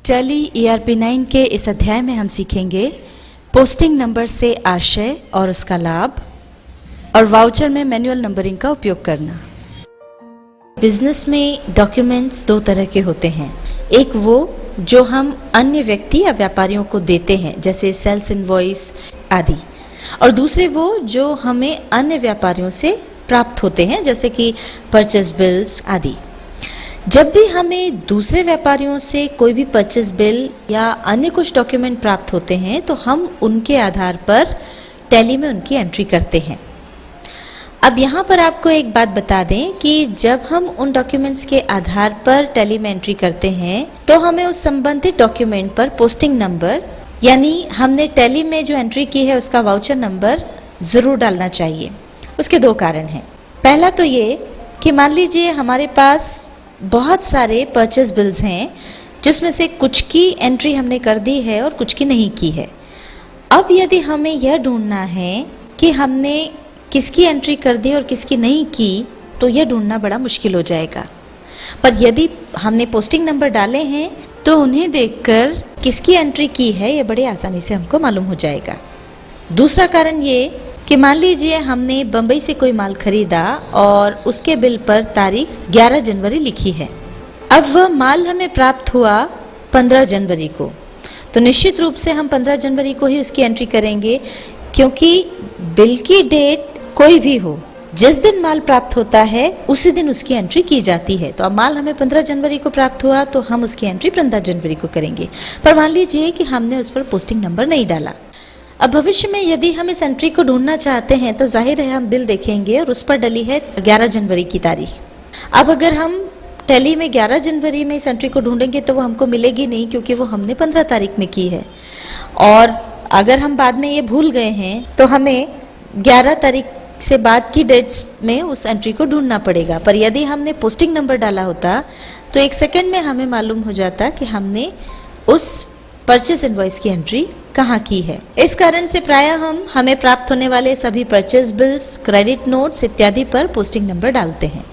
Tally ERP9 के इस अध्याय में हम सीखेंगे पोस्टिंग नंबर से आशय और उसका लाभ और वाउचर में मैनुअल नंबरिंग का उपयोग करना। बिजनेस में डॉक्यूमेंट्स दो तरह के होते हैं, एक वो जो हम अन्य व्यक्ति या व्यापारियों को देते हैं जैसे सेल्स इनवॉइस आदि, और दूसरे वो जो हमें अन्य व्यापारियों से प्राप्त होते हैं जैसे कि परचेस बिल्स आदि। जब भी हमें दूसरे व्यापारियों से कोई भी परचेस बिल या अन्य कुछ डॉक्यूमेंट प्राप्त होते हैं तो हम उनके आधार पर टैली में उनकी एंट्री करते हैं। अब यहाँ पर आपको एक बात बता दें कि जब हम उन डॉक्यूमेंट्स के आधार पर टैली में एंट्री करते हैं तो हमें उस संबंधित डॉक्यूमेंट पर पोस्टिंग नंबर यानी हमने टैली में जो एंट्री की है उसका वाउचर नंबर ज़रूर डालना चाहिए। उसके दो कारण हैं। पहला तो ये कि मान लीजिए हमारे पास बहुत सारे परचेस बिल्स हैं जिसमें से कुछ की एंट्री हमने कर दी है और कुछ की नहीं की है। अब यदि हमें यह ढूंढना है कि हमने किसकी एंट्री कर दी और किसकी नहीं की तो यह ढूंढना बड़ा मुश्किल हो जाएगा। पर यदि हमने पोस्टिंग नंबर डाले हैं तो उन्हें देखकर किसकी एंट्री की है यह बड़े आसानी से हमको मालूम हो जाएगा। दूसरा कारण ये कि मान लीजिए हमने बम्बई से कोई माल खरीदा और उसके बिल पर तारीख 11 जनवरी लिखी है। अब वह माल हमें प्राप्त हुआ 15 जनवरी को, तो निश्चित रूप से हम 15 जनवरी को ही उसकी एंट्री करेंगे क्योंकि बिल की डेट कोई भी हो, जिस दिन माल प्राप्त होता है उसी दिन उसकी एंट्री की जाती है। तो अब माल हमें 15 जनवरी को प्राप्त हुआ तो हम उसकी एंट्री 15 जनवरी को करेंगे। पर मान लीजिए कि हमने उस पर पोस्टिंग नंबर नहीं डाला। अब भविष्य में यदि हम इस एंट्री को ढूंढना चाहते हैं तो जाहिर है हम बिल देखेंगे और उस पर डली है 11 जनवरी की तारीख। अब अगर हम टैली में 11 जनवरी में इस एंट्री को ढूंढेंगे तो वो हमको मिलेगी नहीं क्योंकि वो हमने 15 तारीख में की है, और अगर हम बाद में ये भूल गए हैं तो हमें 11 तारीख से बाद की डेट्स में उस एंट्री को ढूंढना पड़ेगा। पर यदि हमने पोस्टिंग नंबर डाला होता तो 1 सेकेंड में हमें मालूम हो जाता कि हमने उस परचेस इनवॉइस की एंट्री कहाँ की है। इस कारण से प्रायः हमें प्राप्त होने वाले सभी परचेस बिल्स, क्रेडिट नोट्स इत्यादि पर पोस्टिंग नंबर डालते हैं।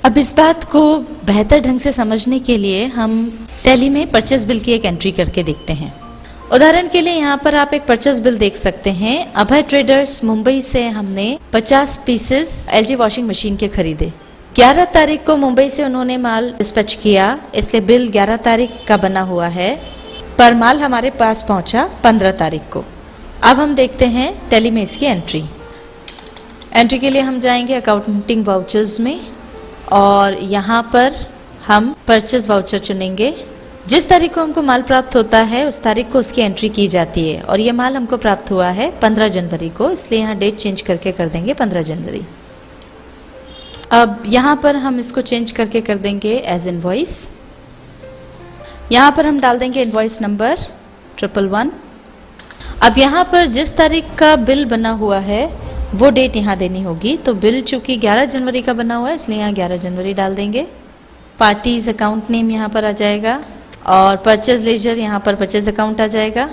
अब इस बात को बेहतर ढंग से समझने के लिए हम टैली में परचेस बिल की एक एंट्री करके देखते हैं। उदाहरण के लिए यहाँ पर आप एक परचेस बिल देख सकते हैं। अभय ट्रेडर्स मुंबई से हमने 50 पीसेस LG वॉशिंग मशीन के खरीदे। 11 तारीख को मुंबई से उन्होंने माल डिस्पैच किया, इसलिए बिल 11 तारीख का बना हुआ है, पर माल हमारे पास पहुंचा 15 तारीख को। अब हम देखते हैं टैली में इसकी एंट्री के लिए हम जाएंगे अकाउंटिंग वाउचर्स में और यहाँ पर हम परचेस वाउचर चुनेंगे। जिस तारीख को हमको माल प्राप्त होता है उस तारीख को उसकी एंट्री की जाती है, और ये माल हमको प्राप्त हुआ है 15 जनवरी को, इसलिए यहाँ डेट चेंज करके कर देंगे 15 जनवरी। अब यहाँ पर हम इसको चेंज करके कर देंगे एज इनवॉइस। यहाँ पर हम डाल देंगे इनवॉइस नंबर 111। अब यहाँ पर जिस तारीख का बिल बना हुआ है वो डेट यहाँ देनी होगी। तो बिल चूंकि 11 जनवरी का बना हुआ है इसलिए यहाँ 11 जनवरी डाल देंगे। पार्टीज अकाउंट नेम यहाँ पर आ जाएगा और परचेज लेजर यहाँ पर परचेज अकाउंट आ जाएगा।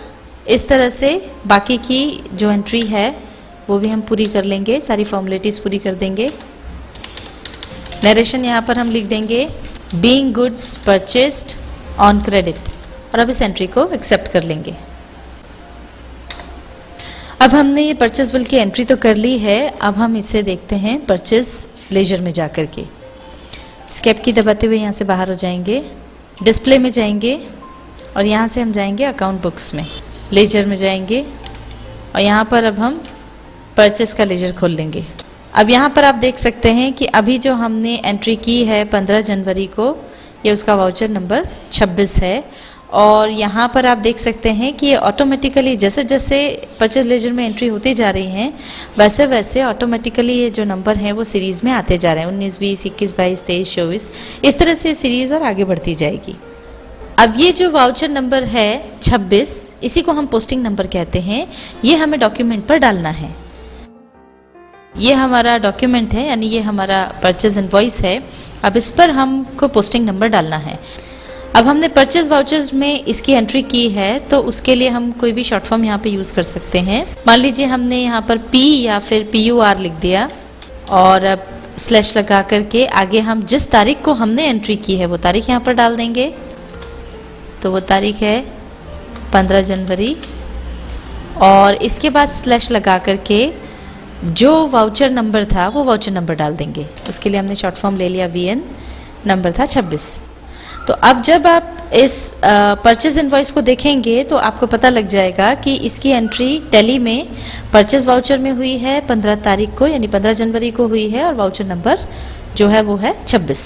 इस तरह से बाकी की जो एंट्री है वो भी हम पूरी कर लेंगे, सारी फॉर्मेलिटीज़ पूरी कर देंगे। नरेशन यहाँ पर हम लिख देंगे being goods purchased on credit, और अब इस एंट्री को एक्सेप्ट कर लेंगे। अब हमने ये परचेस बिल की एंट्री तो कर ली है। अब हम इसे देखते हैं परचेस लेजर में जाकर के। स्केप की दबाते हुए यहाँ से बाहर हो जाएंगे, डिस्प्ले में जाएंगे और यहाँ से हम जाएंगे अकाउंट बुक्स में, लेजर में जाएंगे और यहाँ पर अब हम परचेस का लेजर खोल लेंगे। अब यहाँ पर आप देख सकते हैं कि अभी जो हमने एंट्री की है 15 जनवरी को, ये उसका वाउचर नंबर 26 है, और यहाँ पर आप देख सकते हैं कि ये ऑटोमेटिकली जैसे जैसे परचेज लेजर में एंट्री होती जा रही हैं वैसे वैसे ऑटोमेटिकली ये जो नंबर हैं वो सीरीज़ में आते जा रहे हैं, 19, 20, 21, 22, 23, 24, इस तरह से सीरीज़ और आगे बढ़ती जाएगी। अब ये जो वाउचर नंबर है 26, इसी को हम पोस्टिंग नंबर कहते हैं, ये हमें डॉक्यूमेंट पर डालना है। ये हमारा डॉक्यूमेंट है यानी ये हमारा परचेज इनवॉइस है। अब इस पर हमको पोस्टिंग नंबर डालना है। अब हमने परचेज वाउचर्स में इसकी एंट्री की है तो उसके लिए हम कोई भी शॉर्ट फॉर्म यहाँ पे यूज़ कर सकते हैं। मान लीजिए हमने यहाँ पर P या फिर PUR लिख दिया और अब स्लैश लगा करके आगे हम जिस तारीख को हमने एंट्री की है वो तारीख यहाँ पर डाल देंगे। तो वो तारीख है 15 जनवरी, और इसके बाद स्लैश लगा करके जो वाउचर नंबर था वो वाउचर नंबर डाल देंगे। उसके लिए हमने शॉर्ट फॉर्म ले लिया VN, नंबर था 26। तो अब जब आप इस परचेज इनवॉइस को देखेंगे तो आपको पता लग जाएगा कि इसकी एंट्री टैली में परचेज वाउचर में हुई है 15 तारीख को, यानी 15 जनवरी को हुई है, और वाउचर नंबर जो है वो है 26।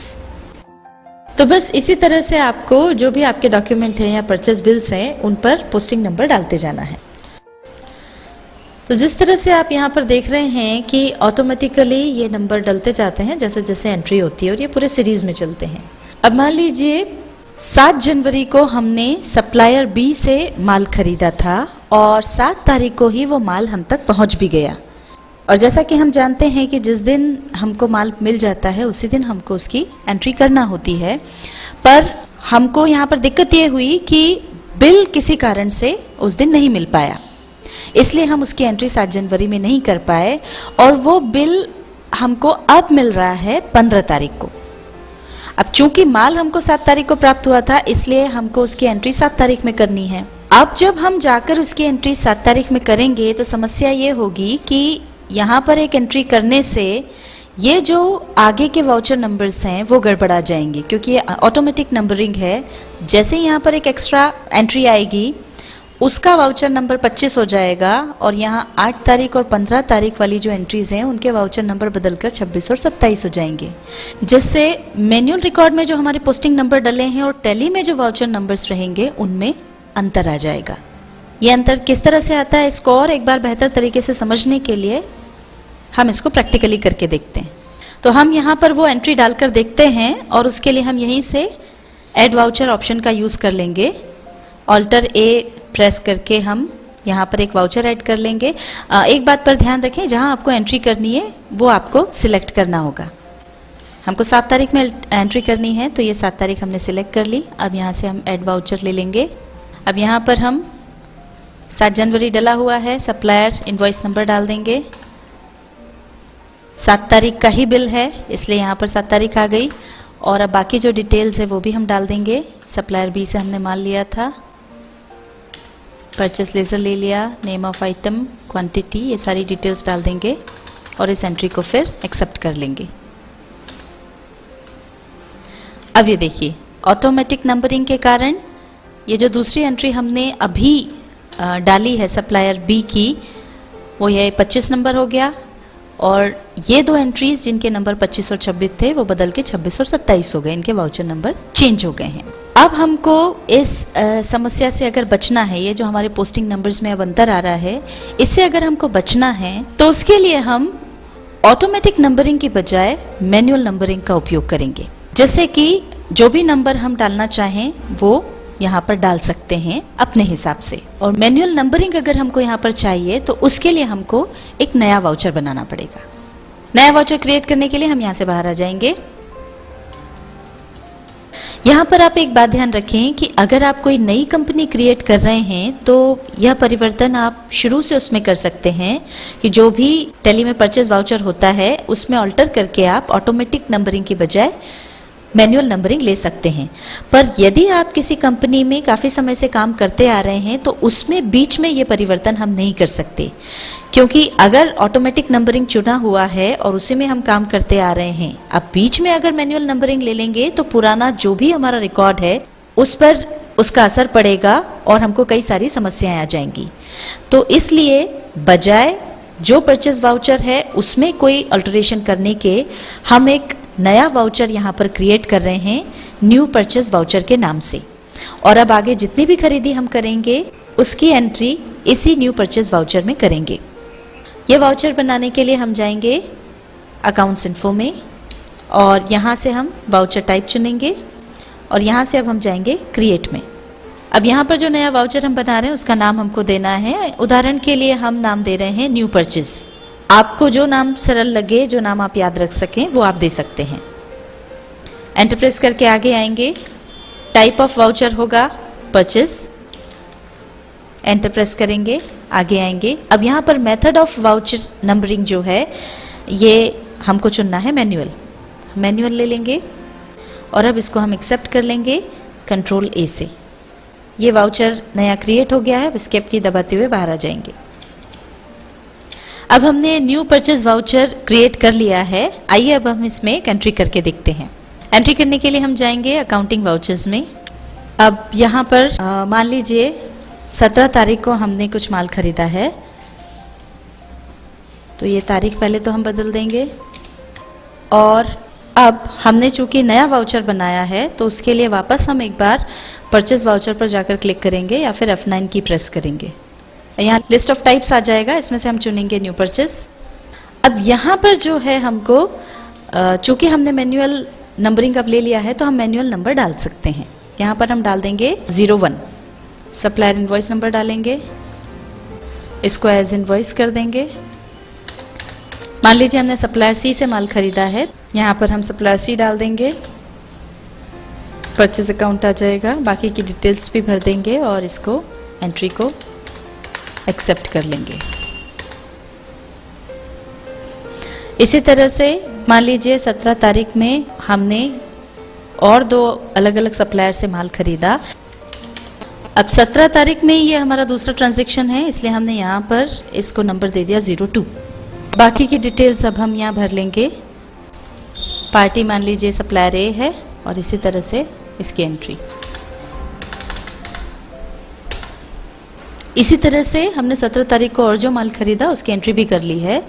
तो बस इसी तरह से आपको जो भी आपके डॉक्यूमेंट हैं या परचेज बिल्स हैं उन पर पोस्टिंग नंबर डालते जाना है। तो जिस तरह से आप यहाँ पर देख रहे हैं कि ऑटोमेटिकली ये नंबर डलते जाते हैं जैसे जैसे एंट्री होती है, और ये पूरे सीरीज में चलते हैं। अब मान लीजिए 7 जनवरी को हमने सप्लायर बी से माल खरीदा था और 7 तारीख को ही वो माल हम तक पहुंच भी गया, और जैसा कि हम जानते हैं कि जिस दिन हमको माल मिल जाता है उसी दिन हमको उसकी एंट्री करना होती है। पर हमको यहाँ पर दिक्कत ये हुई कि बिल किसी कारण से उस दिन नहीं मिल पाया, इसलिए हम उसकी एंट्री 7 जनवरी में नहीं कर पाए, और वो बिल हमको अब मिल रहा है 15 तारीख को। अब चूंकि माल हमको 7 तारीख को प्राप्त हुआ था, इसलिए हमको उसकी एंट्री 7 तारीख में करनी है। अब जब हम जाकर उसकी एंट्री 7 तारीख में करेंगे तो समस्या ये होगी कि यहाँ पर एक एंट्री करने से ये जो आगे के वाउचर नंबर्स हैं वो गड़बड़ा जाएंगे, क्योंकि ये ऑटोमेटिक नंबरिंग है। जैसे यहाँ पर एक एक्स्ट्रा एंट्री आएगी उसका वाउचर नंबर 25 हो जाएगा, और यहाँ 8 तारीख और 15 तारीख वाली जो एंट्रीज हैं उनके वाउचर नंबर बदलकर 26 और 27 हो जाएंगे, जिससे मैन्युअल रिकॉर्ड में जो हमारे पोस्टिंग नंबर डले हैं और टैली में जो वाउचर नंबर्स रहेंगे उनमें अंतर आ जाएगा। ये अंतर किस तरह से आता है, इसको और एक बार बेहतर तरीके से समझने के लिए हम इसको प्रैक्टिकली करके देखते हैं। तो हम यहाँ पर वो एंट्री डालकर देखते हैं, और उसके लिए हम यहीं से एड वाउचर ऑप्शन का यूज़ कर लेंगे। ऑल्टर ए प्रेस करके हम यहाँ पर एक वाउचर ऐड कर लेंगे। एक बात पर ध्यान रखें, जहाँ आपको एंट्री करनी है वो आपको सिलेक्ट करना होगा। हमको 7 तारीख में एंट्री करनी है, तो ये 7 तारीख हमने सिलेक्ट कर ली। अब यहाँ से हम ऐड वाउचर ले लेंगे। अब यहाँ पर हम 7 जनवरी डला हुआ है, सप्लायर इनवॉइस नंबर डाल देंगे। 7 तारीख का ही बिल है, इसलिए यहाँ पर 7 तारीख आ गई, और अब बाकी जो डिटेल्स है वो भी हम डाल देंगे। सप्लायर बी से हमने माल लिया था, परचेस लेजर ले लिया, नेम ऑफ आइटम, क्वांटिटी, ये सारी डिटेल्स डाल देंगे, और इस एंट्री को फिर एक्सेप्ट कर लेंगे। अब ये देखिए ऑटोमेटिक नंबरिंग के कारण ये जो दूसरी एंट्री हमने अभी डाली है सप्लायर बी की, वो ये 25 नंबर हो गया, और ये दो एंट्रीज जिनके नंबर 25 और 26 थे वो बदल के 26 और 27 हो गए, इनके वाउचर नंबर चेंज हो गए हैं। अब हमको इस समस्या से अगर बचना है, ये जो हमारे पोस्टिंग नंबर्स में अब अंतर आ रहा है, इससे अगर हमको बचना है तो उसके लिए हम ऑटोमेटिक नंबरिंग की बजाय मैनुअल नंबरिंग का उपयोग करेंगे। जैसे कि जो भी नंबर हम डालना चाहें वो यहाँ पर डाल सकते हैं अपने हिसाब से, और मैनुअल नंबरिंग अगर हमको यहाँ पर चाहिए तो उसके लिए हमको एक नया वाउचर बनाना पड़ेगा। नया वाउचर क्रिएट करने के लिए हम यहाँ से बाहर आ जाएंगे। यहाँ पर आप एक बात ध्यान रखें कि अगर आप कोई नई कंपनी क्रिएट कर रहे हैं तो यह परिवर्तन आप शुरू से उसमें कर सकते हैं कि जो भी टैली में परचेज वाउचर होता है उसमें ऑल्टर करके आप ऑटोमेटिक नंबरिंग की बजाय मैनुअल नंबरिंग ले सकते हैं। पर यदि आप किसी कंपनी में काफ़ी समय से काम करते आ रहे हैं तो उसमें बीच में ये परिवर्तन हम नहीं कर सकते, क्योंकि अगर ऑटोमेटिक नंबरिंग चुना हुआ है और उसी में हम काम करते आ रहे हैं, अब बीच में अगर मैनुअल नंबरिंग ले लेंगे तो पुराना जो भी हमारा रिकॉर्ड है उस पर उसका असर पड़ेगा और हमको कई सारी समस्याएं आ जाएंगी। तो इसलिए बजाय जो परचेज वाउचर है उसमें कोई अल्टरेशन करने के हम एक नया वाउचर यहाँ पर क्रिएट कर रहे हैं न्यू परचेज वाउचर के नाम से, और अब आगे जितनी भी खरीदी हम करेंगे उसकी एंट्री इसी न्यू परचेज वाउचर में करेंगे। ये वाउचर बनाने के लिए हम जाएंगे अकाउंट्स इन्फो में, और यहाँ से हम वाउचर टाइप चुनेंगे, और यहाँ से अब हम जाएंगे क्रिएट में। अब यहाँ पर जो नया वाउचर हम बना रहे हैं उसका नाम हमको देना है। उदाहरण के लिए हम नाम दे रहे हैं न्यू परचेज। आपको जो नाम सरल लगे, जो नाम आप याद रख सकें वो आप दे सकते हैं। एंटर प्रेस करके आगे आएंगे, टाइप ऑफ वाउचर होगा परचेज, एंटर प्रेस करेंगे, आगे आएंगे। अब यहाँ पर मेथड ऑफ वाउचर नंबरिंग जो है ये हमको चुनना है मैनुअल। मैनुअल ले लेंगे और अब इसको हम एक्सेप्ट कर लेंगे कंट्रोल ए से। ये वाउचर नया क्रिएट हो गया है। अब एस्केप की दबाते हुए बाहर आ जाएंगे। अब हमने न्यू परचेज वाउचर क्रिएट कर लिया है। आइए अब हम इसमें एक एंट्री करके देखते हैं। एंट्री करने के लिए हम जाएंगे अकाउंटिंग वाउचर्स में। अब यहाँ पर मान लीजिए 17 तारीख को हमने कुछ माल खरीदा है, तो ये तारीख पहले तो हम बदल देंगे। और अब हमने चूंकि नया वाउचर बनाया है तो उसके लिए वापस हम एक बार परचेज वाउचर पर जाकर क्लिक करेंगे या फिर F9 की प्रेस करेंगे। यहाँ लिस्ट ऑफ टाइप्स आ जाएगा, इसमें से हम चुनेंगे न्यू परचेज। अब यहाँ पर जो है हमको चूंकि हमने मैनुअल नंबरिंग अब ले लिया है तो हम मैनुअल नंबर डाल सकते हैं। यहाँ पर हम डाल देंगे 01, सप्लायर इनवॉइस नंबर डालेंगे, इसको एज इनवॉइस कर देंगे। मान लीजिए हमने सप्लायर सी से माल खरीदा है, यहाँ पर हम सप्लायर सी डाल देंगे, परचेज अकाउंट आ जाएगा, बाकी की डिटेल्स भी भर देंगे और इसको एंट्री को एक्सेप्ट कर लेंगे। इसी तरह से मान लीजिए 17 तारीख में हमने और 2 अलग अलग सप्लायर से माल खरीदा। अब 17 तारीख में ये हमारा दूसरा ट्रांजैक्शन है, इसलिए हमने यहाँ पर इसको नंबर दे दिया 02। बाकी की डिटेल्स अब हम यहाँ भर लेंगे। पार्टी मान लीजिए सप्लायर ए है और इसी तरह से इसकी एंट्री। इसी तरह से हमने 17 तारीख को और जो माल खरीदा उसकी एंट्री भी कर ली है।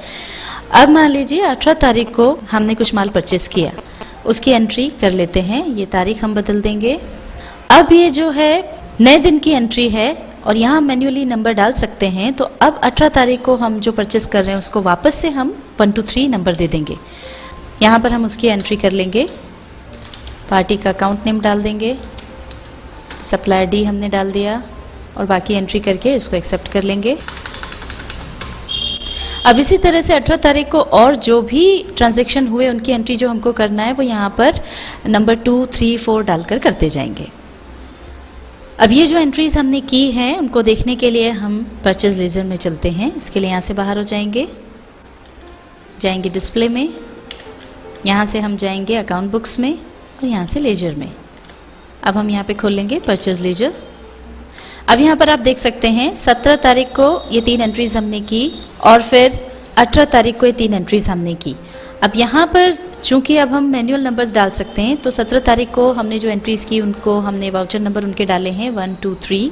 अब मान लीजिए 18 तारीख को हमने कुछ माल परचेस किया, उसकी एंट्री कर लेते हैं। ये तारीख हम बदल देंगे। अब ये जो है नए दिन की एंट्री है और यहाँ मैन्युअली नंबर डाल सकते हैं। तो अब 18 तारीख को हम जो परचेस कर रहे हैं उसको वापस से हम 123 नंबर दे देंगे। यहाँ पर हम उसकी एंट्री कर लेंगे। पार्टी का अकाउंट नेम डाल देंगे, सप्लायर डी हमने डाल दिया और बाकी एंट्री करके इसको एक्सेप्ट कर लेंगे। अब इसी तरह से 18 तारीख को और जो भी ट्रांजैक्शन हुए उनकी एंट्री जो हमको करना है वो यहाँ पर नंबर 2, 3, 4 डालकर करते जाएंगे। अब ये जो एंट्रीज हमने की हैं उनको देखने के लिए हम परचेज लेजर में चलते हैं। इसके लिए यहाँ से बाहर हो जाएंगे डिस्प्ले में, यहाँ से हम जाएंगे अकाउंट बुक्स में और यहाँ से लेजर में। अब हम यहाँ पे खोल लेंगे परचेज लेजर। अब यहाँ पर आप देख सकते हैं 17 तारीख को ये 3 एंट्रीज हमने की और फिर 18 तारीख को ये 3 एंट्रीज हमने की। अब यहाँ पर चूंकि अब हम मैनुअल नंबर्स डाल सकते हैं तो 17 तारीख को हमने जो एंट्रीज की उनको हमने वाउचर नंबर उनके डाले हैं 1, 2, 3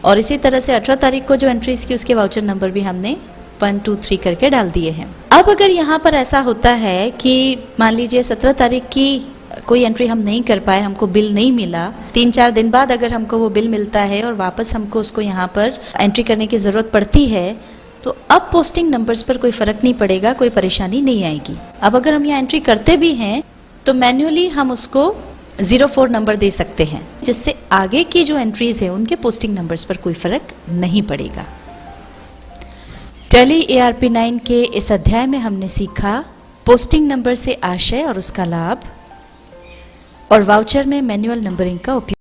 और इसी तरह से 18 तारीख को जो एंट्रीज की उसके वाउचर नंबर भी हमने 1, 2, 3 करके डाल दिए हैं। अब अगर यहाँ पर ऐसा होता है कि मान लीजिए 17 तारीख की कोई एंट्री हम नहीं कर पाए, हमको बिल नहीं मिला, 3-4 दिन बाद अगर हमको वो बिल मिलता है और वापस हमको उसको यहाँ पर एंट्री करने की ज़रूरत पड़ती है तो अब पोस्टिंग नंबर्स पर कोई फ़र्क नहीं पड़ेगा, कोई परेशानी नहीं आएगी। अब अगर हम यहाँ एंट्री करते भी हैं तो मैन्युअली हम उसको 04 नंबर दे सकते हैं, जिससे आगे की जो एंट्रीज है उनके पोस्टिंग नंबर्स पर कोई फ़र्क नहीं पड़ेगा। टैली ARP 9 के इस अध्याय में हमने सीखा पोस्टिंग नंबर से आशय और उसका लाभ और वाउचर में मैनुअल नंबरिंग का उपयोग।